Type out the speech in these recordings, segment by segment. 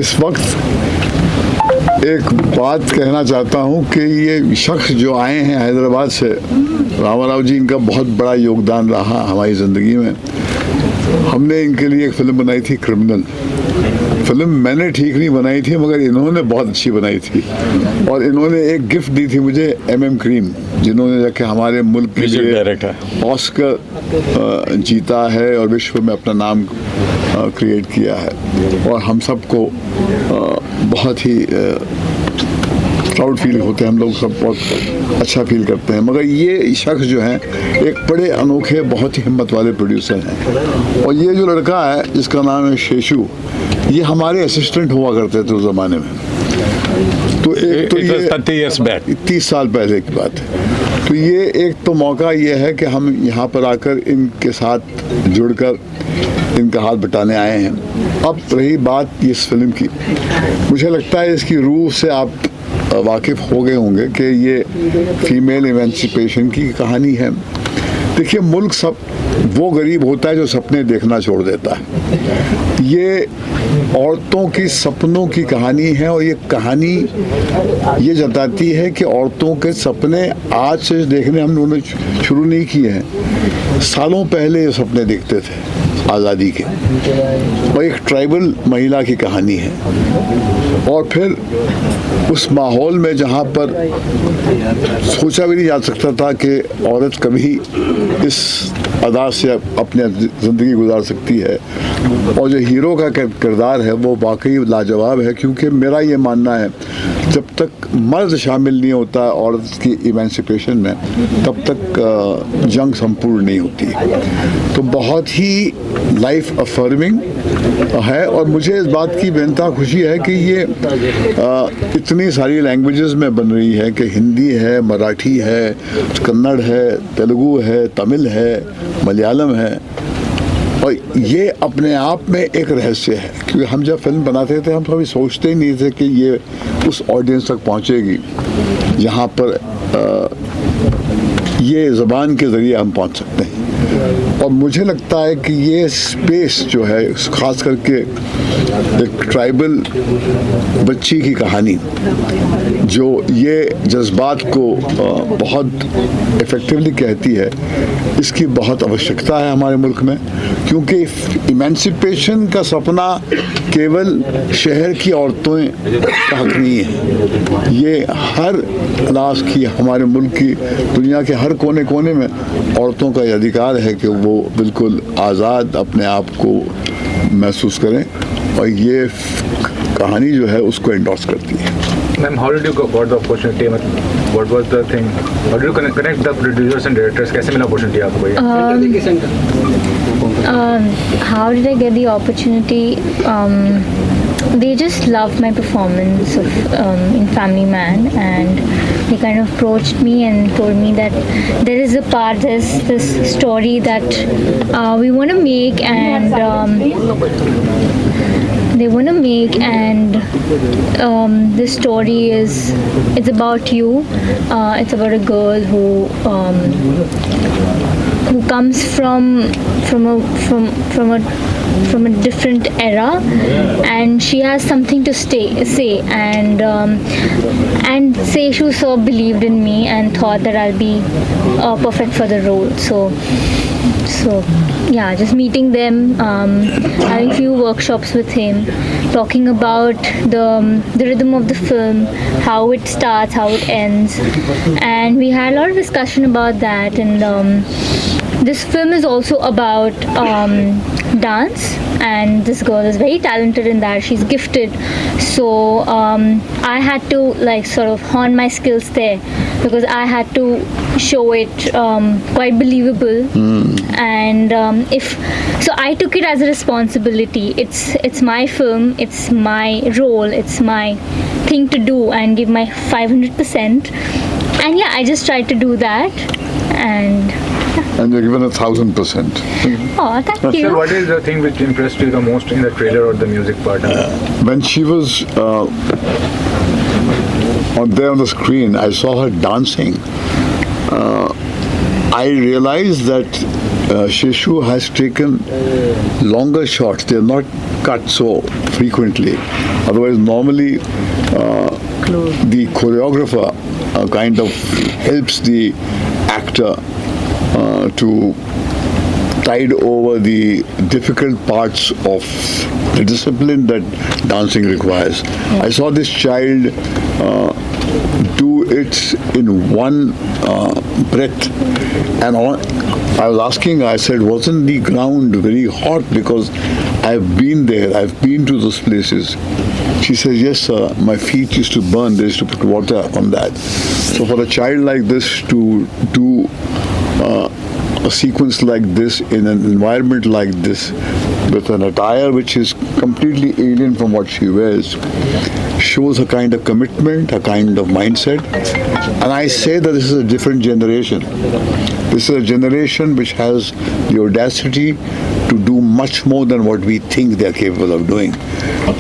इस वक्त एक बात कहना चाहता हूँ कि ये शख्स जो आए हैं हैदराबाद से, रामाराव जी, इनका बहुत बड़ा योगदान रहा हमारी ज़िंदगी में। हमने इनके लिए एक फ़िल्म बनाई थी, क्रिमिनल। फिल्म मैंने ठीक नहीं बनाई थी, मगर इन्होंने बहुत अच्छी बनाई थी। और इन्होंने एक गिफ्ट दी थी मुझे, क्रीम, जिन्होंने जाके हमारे मुल्क के लिए ऑस्कर जीता है और विश्व में अपना नाम क्रिएट किया है। और हम सबको बहुत ही प्राउड फील होते हैं, हम लोग सब बहुत अच्छा फील करते हैं। मगर ये शख्स जो हैं एक बड़े अनोखे, बहुत ही हिम्मत वाले प्रोड्यूसर हैं। और ये जो लड़का है जिसका नाम है शेषु, ये हमारे असिस्टेंट हुआ करते थे उस ज़माने में। तो एक तो ये 30 साल पहले की बात है। तो ये एक तो मौका ये है कि हम यहाँ पर आकर इनके साथ जुड़कर इनका हाथ बटाने आए हैं। अब रही बात इस फिल्म की, मुझे लगता है इसकी रूह से आप वाकिफ़ हो गए होंगे कि ये फीमेल इमेंसिपेशन की कहानी है। देखिए, मुल्क सब वो गरीब होता है जो सपने देखना छोड़ देता है। ये औरतों की सपनों की कहानी है और ये कहानी ये जताती है कि औरतों के सपने आज से देखने हम लोगों ने शुरू नहीं किए हैं, सालों पहले ये सपने देखते थे आज़ादी के। और एक ट्राइबल महिला की कहानी है। और फिर उस माहौल में जहाँ पर सोचा भी नहीं जा सकता था कि औरत कभी इस अदा से अपनी ज़िंदगी गुजार सकती है। और जो हीरो का किरदार है वो वाकई लाजवाब है, क्योंकि मेरा ये मानना है जब तक मर्द शामिल नहीं होता औरत की इमेंसिपेशन में, तब तक जंग संपूर्ण नहीं होती। तो बहुत ही लाइफ अफर्मिंग है। और मुझे इस बात की बेनता खुशी है कि ये इतनी सारी लैंग्वेजेस में बन रही है कि हिंदी है, मराठी है, कन्नड़ है, तेलुगु है, तमिल है, मलयालम है। और ये अपने आप में एक रहस्य है, क्योंकि हम जब फिल्म बनाते थे हम कभी सोचते ही नहीं थे कि ये उस ऑडियंस तक पहुंचेगी जहाँ पर ये ज़बान के ज़रिए हम पहुंच सकते हैं। और मुझे लगता है कि ये स्पेस जो है, ख़ास करके एक ट्राइबल बच्ची की कहानी जो ये जज्बात को बहुत इफ़ेक्टिवली कहती है, इसकी बहुत आवश्यकता है हमारे मुल्क में। क्योंकि इमेंसिपेशन का सपना केवल शहर की औरतों का हक नहीं है, ये हर क्लास की, हमारे मुल्क की, दुनिया के हर कोने कोने में औरतों का ये अधिकार है कि वो बिल्कुल आज़ाद अपने आप को महसूस करें। और ये कहानी जो है उसको एंडोर्स करती है। Ma'am, how did you got the opportunity? What was the thing? How did you connect the producers and directors? कैसे मिला opportunity आपको ये? How did I get the opportunity? They just loved my performance in Family Man, and they kind of approached me and told me that there's this story that we want to make, and they want to make, and this story it's about you. It's about a girl who comes from a different era, and she has something to say, and Seishu so believed in me and thought that I'll be perfect for the role. So yeah, just meeting them, having a few workshops with him, talking about the rhythm of the film, how it starts, how it ends, and we had a lot of discussion about that. And this film is also about dance, and this girl is very talented in that. She's gifted, so I had to sort of hone my skills there, because I had to show it quite believable. And so I took it as a responsibility. It's my film, it's my role, it's my thing to do and give my 500%. And yeah, I just tried to do that, and you're given 1,000%. Oh, thank you. So what is the thing which impressed you the most in the trailer or the music part? When she was there on the screen, I saw her dancing. I realized that Shishu has taken longer shots. They are not cut so frequently. Otherwise, normally the choreographer kind of helps the actor to tide over the difficult parts of the discipline that dancing requires. I saw this child do it in one breath, and I was asking her, I said, wasn't the ground very hot? Because I've been there, I've been to those places. She says, yes, sir, my feet used to burn, they used to put water on that. So for a child like this to do a sequence like this in an environment like this, with an attire which is completely alien from what she wears, shows a kind of commitment, a kind of mindset. And I say that this is a different generation. This is a generation which has the audacity to do much more than what we think they're capable of doing.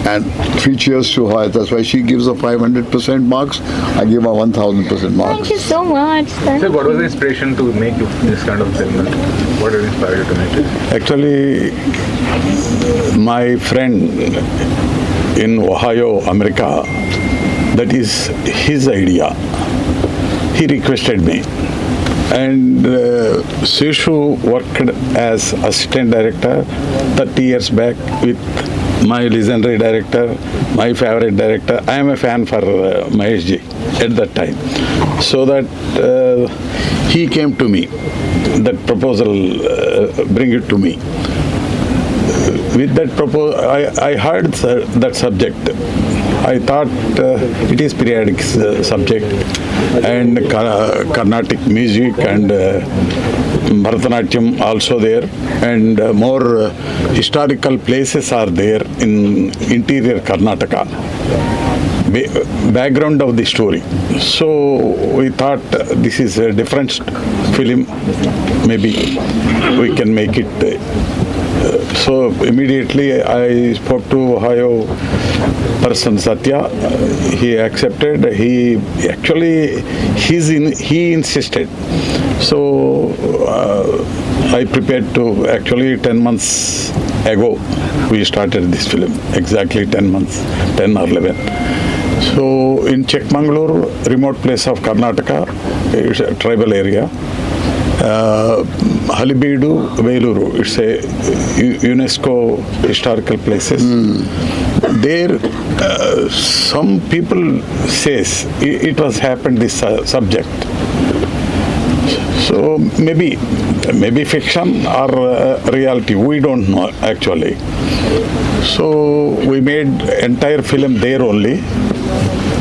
And 3 cheers to her. That's why she gives her 500% marks. I give her 1,000% marks. Thank you so much. So what was the inspiration to make this kind of film? What inspired you to make it? Actually, my friend in Ohio, America, that is his idea. He requested me. And Shishu worked as assistant director 30 years back with my legendary director, my favorite director. I am a fan for Mahesh ji at that time. So that he came to me, that proposal, bring it to me. With that proposal, I heard that subject. I thought it is periodic subject and Carnatic music and Bharatanatyam also there, and more historical places are there in interior Karnataka. Background of the story. So we thought this is a different film, maybe we can make it. So immediately I spoke to Ohio person Satya. He accepted. He insisted. So I prepared to, actually 10 months ago we started this film, exactly 10 months, 10 or 11. So in Chikmagalur, remote place of Karnataka, it's a tribal area. Halibeedu, Veluru, it's a UNESCO historical places. There, some people says it was happened this subject. So maybe fiction or reality, we don't know actually. So we made entire film there only.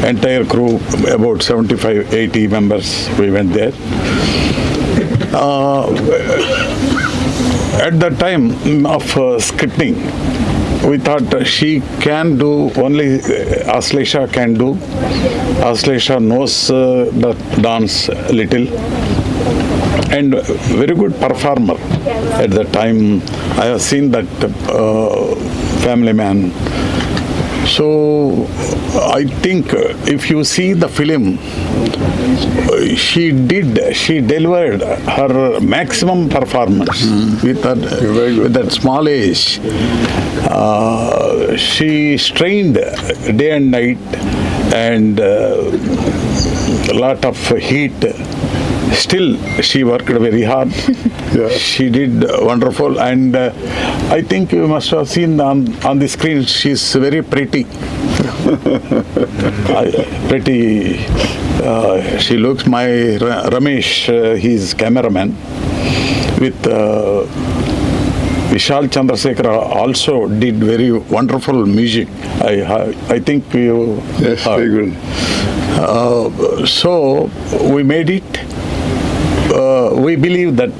Entire crew, about 75-80 members, we went there. At the time of scripting, we thought she can do, only Ashlesha can do. Ashlesha knows the dance little and very good performer. At the time, I have seen that Family Man. So I think if you see the film, she delivered her maximum performance with that small age. She strained day and night and a lot of heat. Still, she worked very hard. Yeah. She did wonderful, and I think you must have seen on the screen, she's very pretty. Pretty. She looks, my Ramesh, he's cameraman, with Vishal Chandrasekhar also did very wonderful music. I think you yes, heard. Very good. So we made it. We believe that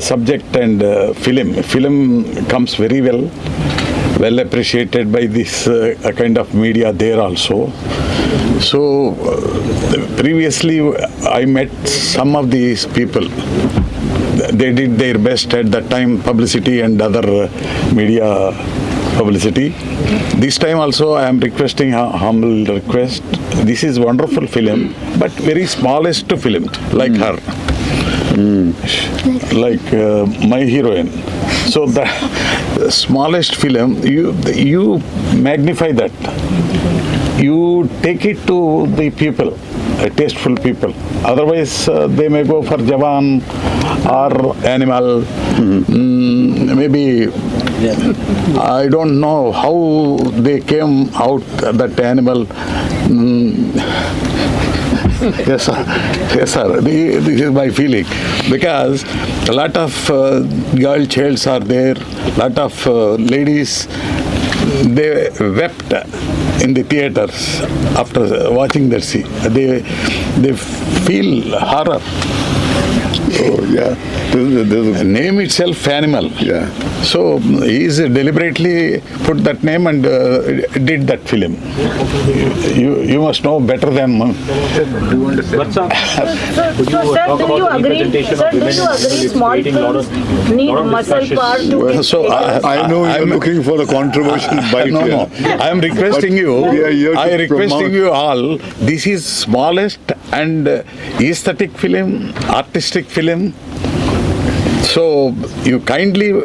subject and film comes very well appreciated by this kind of media there also. So previously I met some of these people. They did their best at that time, publicity and other media publicity. This time also I am requesting a humble request. This is wonderful film, but very smallest film like her. like my heroine. So the smallest film, you magnify that. You take it to the people, tasteful people. Otherwise, they may go for Jawan or Animal. Maybe I don't know how they came out that Animal. Yes, sir. Yes, sir. This is my feeling, because a lot of girl childs are there, lot of ladies, they wept in the theaters after watching that scene. They feel horror. Oh, yeah. There's a Name itself Animal. Yeah. So he is deliberately put that name and did that film. You must know better than me. Do you want to say? What's up? So, sir, do you agree? Sir, do you agree small films need muscle power to get So I know you're looking for a controversial bite no, here. no. I am requesting But you. we are here to I requesting promote. you all. This is smallest and aesthetic film, artistic film. So you kindly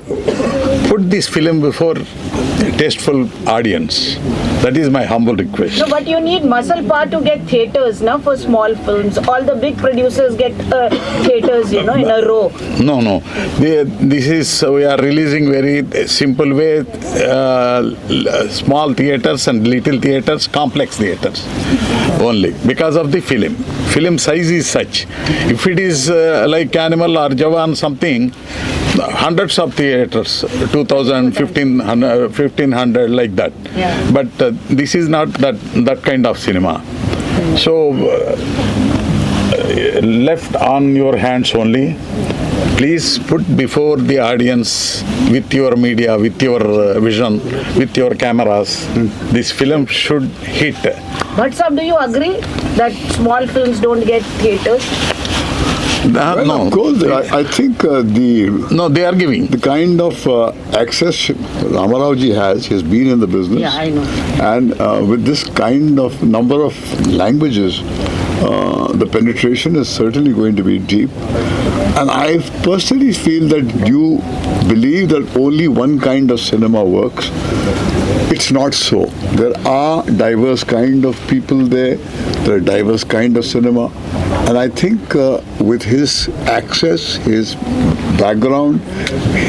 put this film before tasteful audience. That is my humble request. No, but you need muscle power to get theaters, now for small films. All the big producers get theaters, in a row. No. This is, we are releasing very simple way, small theaters and little theaters, complex theaters only, because of the film. Film size is such. If it is like Animal or Jawan something, hundreds of theaters, 2,000, 1,500 like that. Yeah. But this is not that kind of cinema. So left on your hands only. Please put before the audience with your media, with your vision, with your cameras. This film should hit. But sir, do you agree that small films don't get theaters? Well, No, of course, I think no, they are giving. the kind of access Ramaraoji has, he's been in the business. Yeah, I know. And with this kind of number of languages, the penetration is certainly going to be deep. And I personally feel that you believe that only one kind of cinema works. It's not so. There are diverse kind of people there. There are diverse kind of cinema. And I think with his access, his background,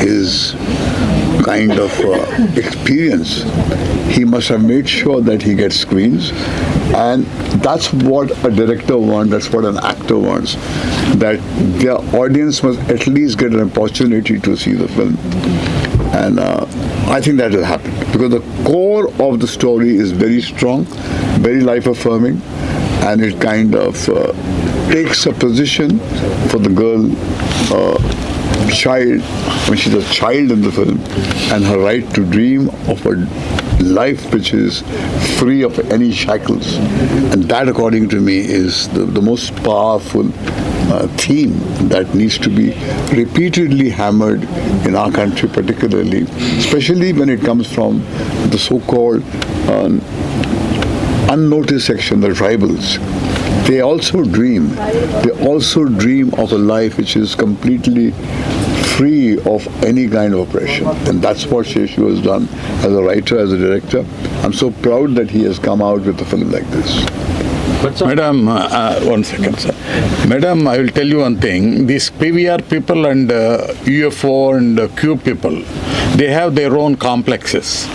his kind of experience, he must have made sure that he gets screens. And that's what a director wants, that's what an actor wants, that their audience must at least get an opportunity to see the film. And I think that will happen, because the core of the story is very strong, very life-affirming, and it kind of takes a position for the girl, child, when she's a child in the film, and her right to dream of a life which is free of any shackles. And that, according to me, is the most powerful theme that needs to be repeatedly hammered in our country, particularly, especially when it comes from the so-called unnoticed section, the tribals. They also dream. They also dream of a life which is completely free of any kind of oppression. And that's what Sheshu has done as a writer, as a director. I'm so proud that he has come out with a film like this. What's up? Madam, 1 second, sir. Madam, I will tell you one thing. These PVR people and UFO and Q people, they have their own complexes.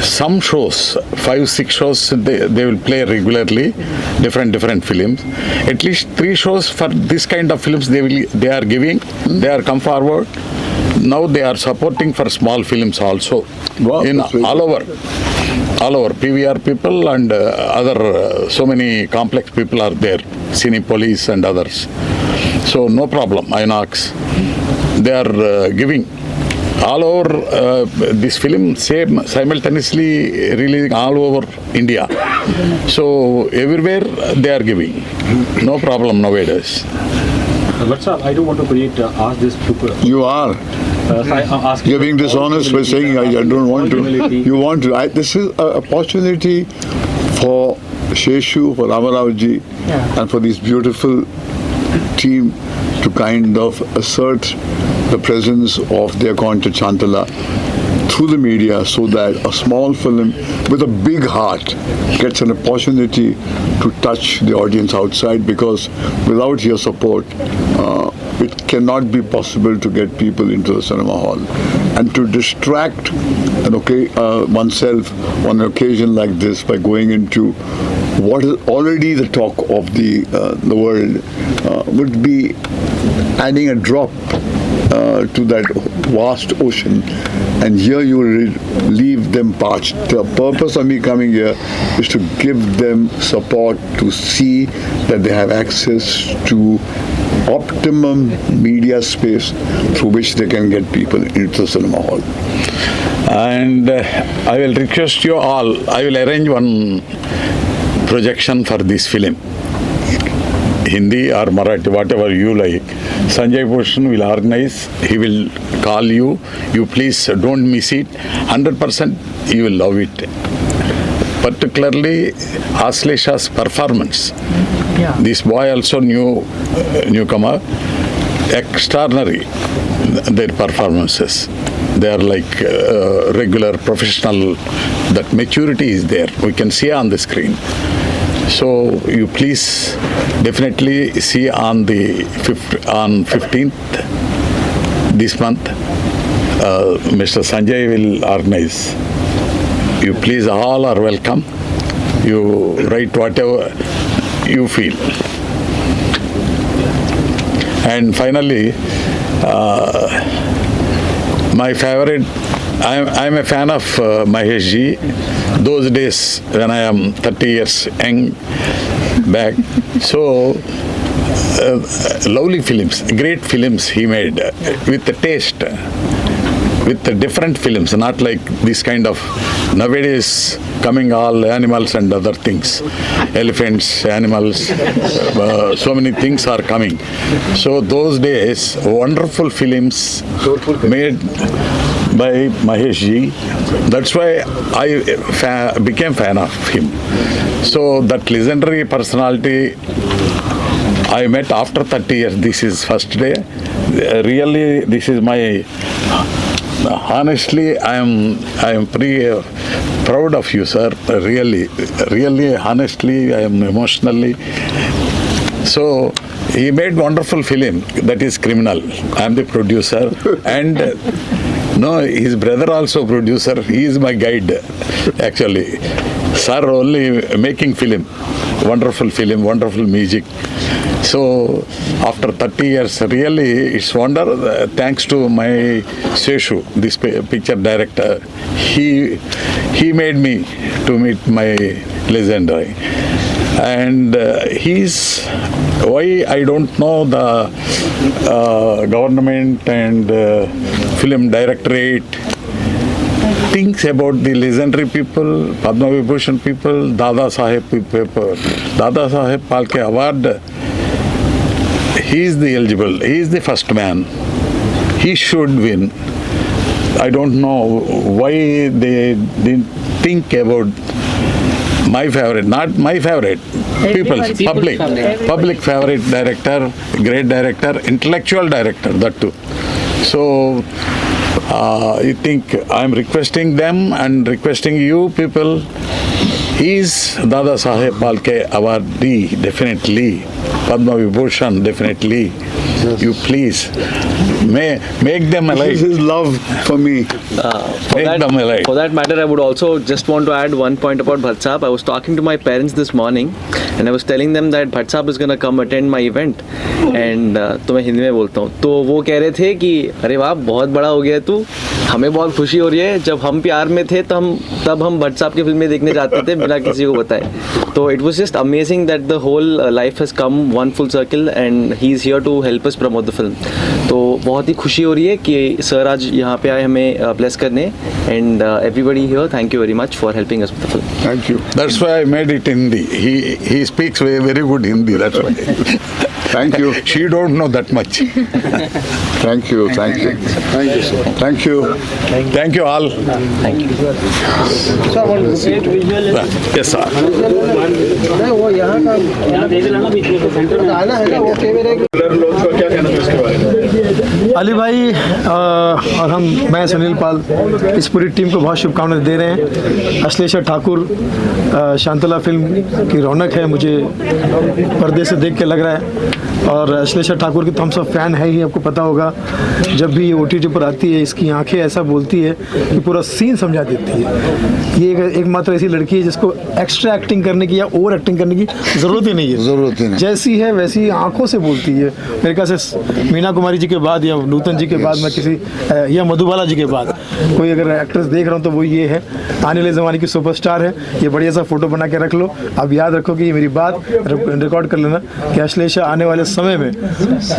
Some shows, 5-6 shows, they will play regularly, different films. At least 3 shows for this kind of films they are giving. They are come forward. Now they are supporting for small films also. Wow, In that's very all over PVR people and other so many complex people are there, Cine Police and others. So no problem, Inox. They are giving. All over this film simultaneously releasing all over India. So everywhere they are giving. No problem nowadays. What's up? I do want to ask this to You are. You're being dishonest by saying I don't want to. You want to. This is an opportunity for Sheshu, for Ramaraoji, and for this beautiful team to kind of assert the presence of their content Shantala through the media, so that a small film with a big heart gets an opportunity to touch the audience outside, because without your support, it cannot be possible to get people into the cinema hall. And to distract oneself on an occasion like this by going into what is already the talk of the world would be adding a drop to that vast ocean, and here you will leave them parched. The purpose of me coming here is to give them support, to see that they have access to optimum media space through which they can get people into the cinema hall. And I will request you all, I will arrange one projection for this film. Hindi or Marathi, whatever you like. Sanjay Bhushan will organize, he will call you. You please don't miss it. 100% you will love it. Particularly Ashlesha's performance. Yeah. This boy also newcomer, extraordinary their performances. They are like regular professional. That maturity is there. We can see on the screen. So you please definitely see on the 15th this month. Mr. Sanjay will organize. You please all are welcome. You write whatever you feel. And finally, my favorite, I'm a fan of Mahesh ji. Those days when I am 30 years young back. So, lovely films, great films he made with the taste, with the different films, not like this kind of nowadays coming all animals and other things, elephants, animals, so many things are coming. So those days, wonderful films made by Mahesh ji. That's why I became fan of him. So that legendary personality I met after 30 years. This is first day. Really, this is my. Honestly, I am pretty proud of you, sir. Really, honestly, I am emotionally. So he made wonderful film. That is Criminal. I am the producer, and no, his brother also producer. He is my guide, actually. Sir only making film, wonderful music. So after 30 years, really, it's wonder. Thanks to my Seshu, this picture director, he made me to meet my legend. And he's why I don't know the government and film directorate thinks about the legendary people, Padma Vibhushan people, Dada Saheb people, Dada Saheb Phalke Award. He is the eligible. He is the first man. He should win. I don't know why they didn't think about my favorite, not my favorite, public favorite director, great director, intellectual director, that too. So I think I'm requesting them and requesting you people. He's Dada Saheb Phalke awardee, definitely. Padma Vibhushan, definitely. Yes. You please make them alive. This is his love for me. Make them alive. For that matter, I would also just want to add one point about Bhatt Saab. I was talking to my parents this morning and I was telling them that Bhatt Saab is going to come attend my event. And तो मैं हिंदी में बोलता हूँ. तो वो कह रहे थे कि अरे वाह बहुत बड़ा हो गया तू, हमें बहुत खुशी हो रही है. जब हम प्यार में थे तब हम भट्ट साहब की फिल्में देखने जाते थे बिना किसी को बताए. तो it was just amazing that the whole life has come one full circle and he is here to help us promote the film. तो बहुत ही खुशी हो रही है कि सर आज यहाँ पे आए हमें bless करने. And everybody here, thank you very much for helping us with the film. Thank you. That's why I made it Hindi. He speaks very good Hindi. That's why. Thank you. She don't know that much. Thank you. Thank you. Thank you, sir. Thank you. Thank you all. Thank you. Sir, one great visual. Yes, sir. वो यहाँ का यहाँ देख लेना बीच में centre में आना है ना वो कैमरे अली भाई और मैं सुनील पाल इस पूरी टीम को बहुत शुभकामनाएं दे रहे हैं। अश्लेषा ठाकुर शांतला फिल्म की रौनक है, मुझे पर्दे से देख के लग रहा है। और अश्लेषा ठाकुर की तो हम सब फ़ैन है ही, आपको पता होगा। जब भी ये OTT पर आती है, इसकी आंखें ऐसा बोलती है कि पूरा सीन समझा देती है। ये एकमात्र ऐसी लड़की है जिसको एक्स्ट्रा एक्टिंग करने की या ओवर एक्टिंग करने की ज़रूरत ही नहीं है। ज़रूरत ही नहीं। जैसी है वैसी आंखों से बोलती है। मेरे ख्याल से मीना कुमारी जी के बाद या नूतन जी के बाद मैं किसी या मधुबाला जी के बाद कोई अगर एक्ट्रेस देख रहा हूँ तो वो ये है। आने वाले ज़माने की सुपरस्टार है। ये बढ़िया सा फोटो बना के रख लो। अब याद रखो कि ये मेरी बात रिकॉर्ड कर लेना कि अश्लेषा आने वाले समय में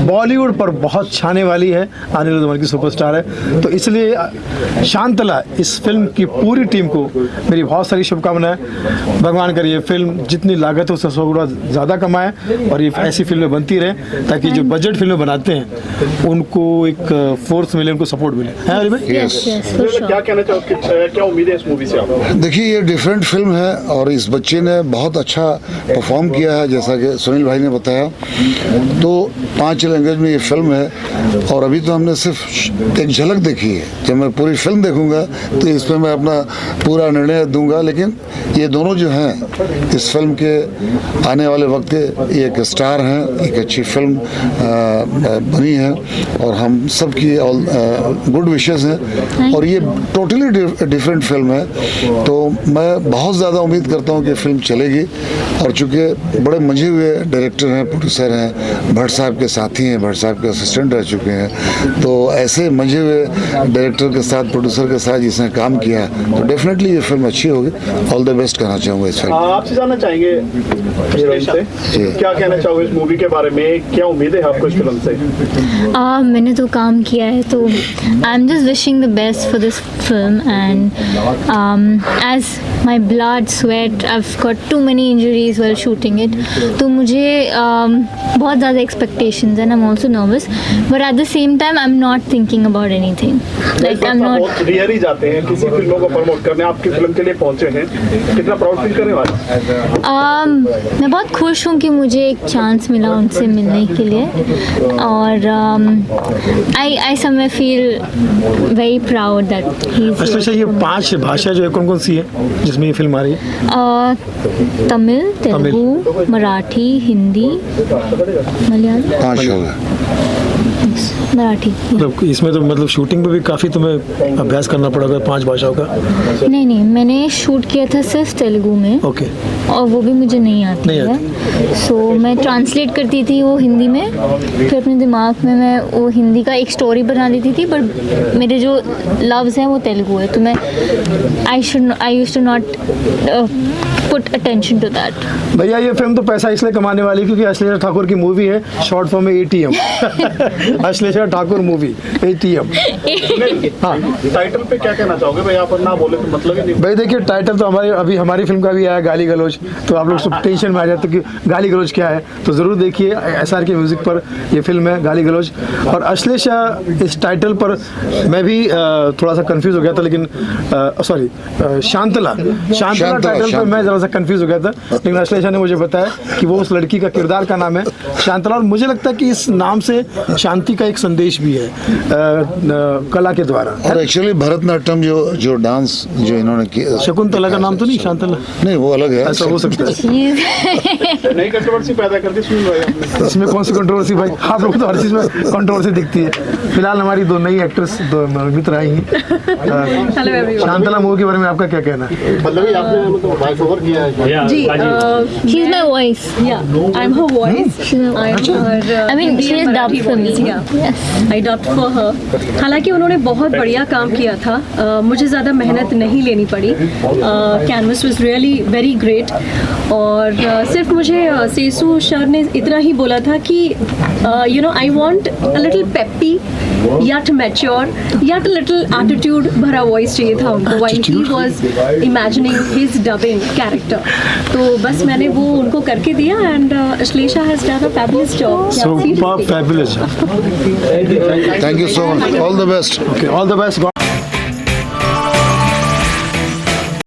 बॉलीवुड पर बहुत छाने वाली है, आने वाले ज़माने की सुपरस्टार है। तो इसलिए शांतला इस फिल्म की पूरी टीम को मेरी बहुत सारी शुभकामनाएं। भगवान करे ये फिल्म जितनी लागत है उससे 100 गुना ज़्यादा कमाए और ये ऐसी फिल्में बनती रहे ताकि जो बजट फिल्में बनाते हैं उनको एक फोर्स मिले, उनको सपोर्ट मिले। है अली भाई? क्या कहना चाहोगे, क्या उम्मीद है इस मूवी से आप? देखिए, ये डिफरेंट फिल्म है और इस बच्चे ने बहुत अच्छा परफॉर्म किया है, जैसा कि सुनील भाई ने बताया। तो 5 लैंग्वेज में ये फिल्म है और अभी तो हमने सिर्फ एक झलक देखी है। जब मैं पूरी फिल्म देखूंगा तो इस पर मैं अपना पूरा निर्णय दूंगा। लेकिन ये दोनों जो हैं इस फिल्म के आने वाले वक्त के एक स्टार हैं, एक अच्छी फिल्म बनी है और हम सब की गुड विशेस हैं और ये टोटली डिफरेंट फिल्म है। तो मैं बहुत ज़्यादा उम्मीद करता हूँ कि फिल्म चलेगी। और चूँकि बड़े मंझे हुए डायरेक्टर हैं, प्रोड्यूसर हैं, भट्ट साहब के साथी हैं, भट्ट साहब के असिस्टेंट रह चुके हैं, तो ऐसे मंझे हुए डायरेक्टर के साथ, प्रोड्यूसर के साथ जिसने काम किया तो डेफिनेटली ये फिल्म अच्छी होगी। ऑल द बेस्ट कहना चाहूँगा इस फिल्म। आपसे जानना चाहेंगे से क्या कहना चाहोगे इस मूवी के बारे में, क्या उम्मीद है आपको इस फिल्म से? मैंने तो काम किया है तो I am just wishing the best for this film and as my blood sweat I have got too many injuries while shooting it. तो मुझे बहुत ज़्यादा expectations and I am also nervous but at the same time I am not thinking about anything. Like I am not rear ही जाते हैं किसी फिल्मों को प्रमोट करने, आपकी फिल्म के लिए पहुंचे हैं, कितना प्राउड फील करने वाले? मैं बहुत खुश हूँ कि मुझे एक चांस मिला उनसे मिलने के लिए और I somewhere feel very proud that he is. Ashlesha, ये 5 भाषा जो है कौन कौन सी है जिसमें ये फिल्म आ रही है? तमिल, तेलुगु, मराठी, हिंदी, मलयालम, 5 हो गए। मराठी। मतलब इसमें तो मतलब शूटिंग पे भी काफ़ी तुम्हें अभ्यास करना पड़ेगा 5 भाषाओं का। नहीं, मैंने शूट किया था सिर्फ तेलुगु में। ओके। और वो भी मुझे नहीं आती है। सो मैं ट्रांसलेट करती थी वो हिंदी में, फिर अपने दिमाग में मैं वो हिंदी का एक स्टोरी बना लेती थी, बट मेरे जो लव्स हैं वो तेलुगु है, तो मैं I used to not put attention to that. भैया, ये फिल्म तो पैसा इसलिए कमाने वाली क्योंकि अश्लेषा ठाकुर की मूवी है, शॉर्ट फॉर्म में ATM। Ashlesha Thakur movie ATM। हाँ, टाइटल पे क्या कहना चाहोगे भाई? आप ना बोले तो मतलब ही नहीं। भाई देखिए, टाइटल तो हमारी फिल्म का भी आया गाली गलौज, तो आप लोग सब टेंशन में आ जाते कि गाली गलौज क्या है। तो ज़रूर देखिए, SR के म्यूज़िक पर ये फिल्म है गाली गलौज। और अश्लेषा इस टाइटल पर मैं भी थोड़ा सा कंफ्यूज हो गया था, लेकिन सॉरी शांतला टाइटल पर मैं ज़रा सा कंफ्यूज हो गया था, लेकिन अश्लेषा ने मुझे बताया कि वो उस लड़की का किरदार का नाम है शांतला। और मुझे लगता है कि इस नाम से शांति का एक संदेश भी है कला के द्वारा। और एक्चुअली भरतनाट्यम जो डांस जो इन्होंने किया, शकुंतला का नाम तो नहीं शांतला? नहीं, वो अलग है। ऐसा हो सकता है। नई कंट्रोवर्सी पैदा कर दी सुन भाई आपने। इसमें कौन सी कंट्रोवर्सी भाई? आप लोग तो हर चीज़ में कंट्रोवर्सी दिखती है। फिलहाल हमारी 2 नई एक्ट्रेस, 2 मित्र आई हैं। शांतला मूवी के बारे में आपका क्या कहना है? मतलब आपने मतलब वॉइस ओवर किया है? जी, She's my voice. yeah, I'm her voice. I'm her. I mean, she is dubbed for me. Yeah. Yes. I dubbed for her. हालांकि उन्होंने बहुत बढ़िया काम किया था, मुझे ज़्यादा मेहनत नहीं लेनी पड़ी। Canvas was really very great. और सिर्फ मुझे सेसू सर ने इतना ही बोला था कि you know I want a little peppy yet mature yet a little attitude भरा वॉइस चाहिए था उनको while he was imagining his dubbing character। तो बस मैंने वो उनको करके दिया and Ashlesha has done a fabulous job। Super fabulous। Thank you so much. All the best. Okay, all the best.